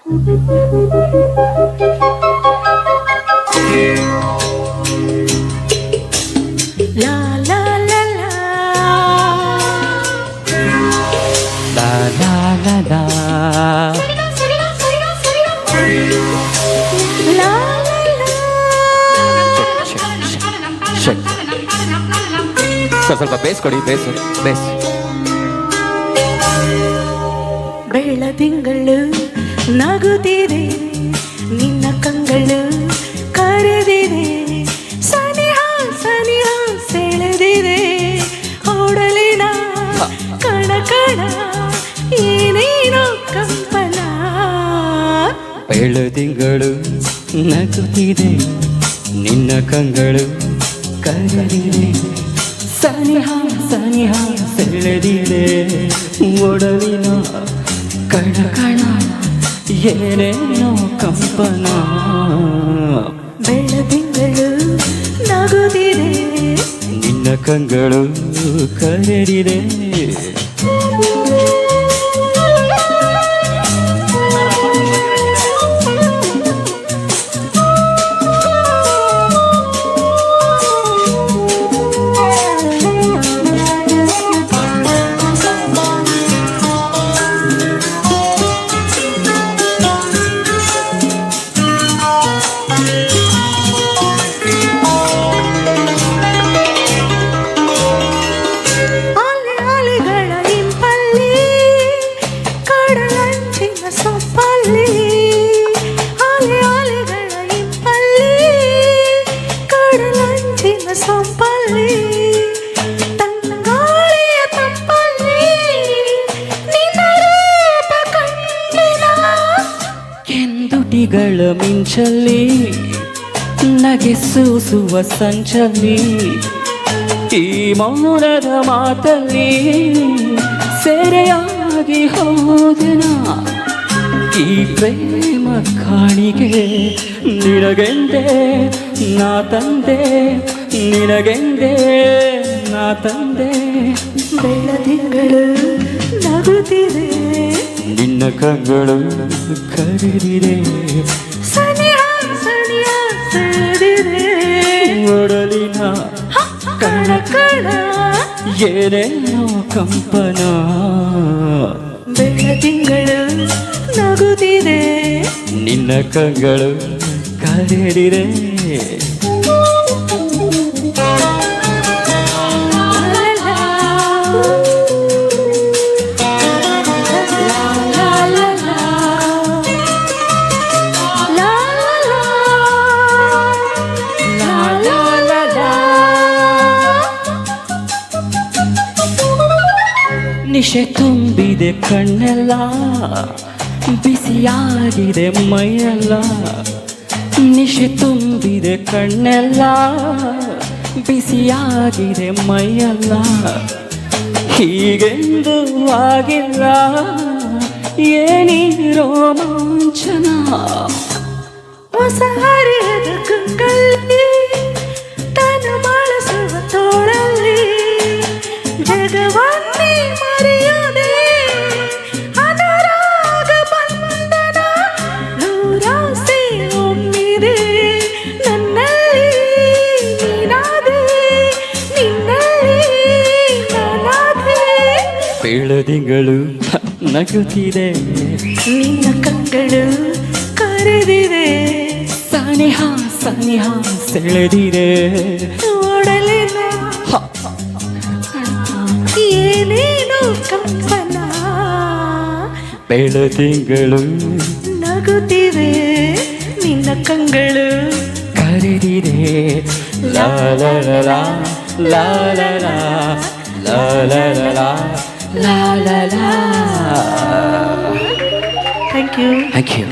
ಲಾ ಲಾ ಲಾ ಲಾ ಲಾ ಲಾ ಲಾ ಲಾ ಲಾ ಶಕ್ ಸ್ವಲ್ಪ ಬೇಸ್ ಕೊಡಿ, ಬೇಸು ಬೇಸ್. ಬೆಳದಿಂಗಳು ನಗುತ್ತಿದೆ, ನಿನ್ನ ಕಂಗಳು ಕರೆದಿದೆ, ಸನಿಹ ಸನಿಹ ಸೆಳೆದಿದೆ, ಓಡಲಿನ ಕಣ ಕಣ ಏನೇನೋ ಕಂಪನ. ಬೆಳದಿಂಗಳು ನಗುತ್ತಿದೆ, ನಿನ್ನ ಕಂಗಳು ಕರೆದಿದೆ, ಸನಿಹ ಸನಿಹ ಸೆಳೆದಿದೆ, ಒಡಲಿನ ಕಣ ಕಣ ಏನೇನೋ ಕಂಪನ. ಬೆಳದಿಂಗಳು ನಗುತ್ತಿದೆ, ನಿನ್ನ ಕಂಗಳು ಕರೆದಿದೆ. ಸೊಂಪಲ್ಲಿ ತಂಗಾಳಿಯ ತಂಪಲ್ಲಿ ನಿನ್ನ ರೂಪ ಕಂಡಿನ, ಕೆಂದುಟಿಗಳ ಮಿಂಚಲ್ಲಿ ನಗೆ ಸೂಸುವ ಸಂಚಲ್ಲಿ, ಈ ಮೌನದ ಮಾತಲ್ಲಿ ಸೆರೆಯಾಗಿ ಹೋದೆನ. ಈ ಪ್ರೇಮ ಕಾಣಿಗೆ ನಿನಗೆಂದೇ ನಾ ತಂದೆ, ನಿನಗೆಂದೇ ನಾ ತಂದೆ. ಬೆಳದಿಂಗಳು ನಗುತ್ತಿದೆ, ನಿನ್ನ ಕಂಗಳು ಕರೆದಿದೆ, ಸನಿಹ ಸನಿಹ ಸೆಳೆದಿದೆ, ಒಡಲಿನ ಕಣ ಕಣ ಏನೇನೋ ಕಂಪನ. ಬೆಳದಿಂಗಳು ನಗುತ್ತಿದೆ, ನಿನ್ನ ಕಂಗಳು ಕರೆದಿದೆ. ನಿಶೆ ತುಂಬಿದೆ ಕಣ್ಣೆಲ್ಲ, ಬಿಸಿಯಾಗಿದೆ ಮೈಯೆಲ್ಲ. ನಿಶೆ ತುಂಬಿದೆ ಕಣ್ಣೆಲ್ಲ, ಬಿಸಿಯಾಗಿದೆ ಮೈಯೆಲ್ಲ. ಹೀಗೆಂದು ಆಗಿಲ್ಲ ಏನಿ ರೋಮಾಂಚನ. ಹೊಸ ಹರಿಯದ ಕಂಗಳಲ್ಲಿ ತಾನು ಬಳಸುವ ತೋಳಲ್ಲಿ, ಜಗವನ್ನೇ ಮರೆಯದೆ ಅನುರಾಗ ಬಂಧನ. ನೂರಾಸೆ ಒಮ್ಮಿದೆ ನನ್ನಲ್ಲಿ, ನೀನಾದೆ ನಿನ್ನಲ್ಲಿ ನಾನಾದೆ. ಬೆಳದಿಂಗಳು ನಗುತ್ತಿದೆ, ನಿನ್ನ ಕಂಗಳು ಕರೆದಿದೆ, ಸನಿಹ ಸನಿಹ ಸೆಳೆದಿದೆ, ಓಡಲಿನ ಏನೇನೋ ಕಂಪನ. ಬೆಳದಿಂಗಳು ನಗುತ್ತಿದೆ, ನಿನ್ನ ಕಂಗಳು ಕರೆದಿದೆ. ಲಾ ಲಾ ಲಾ ಲಾ ಲಾ ಲಾ ಲಾ ಲಾ ಲಾ ಲಾ ಲಾ ಲಾ. Thank you. Thank you.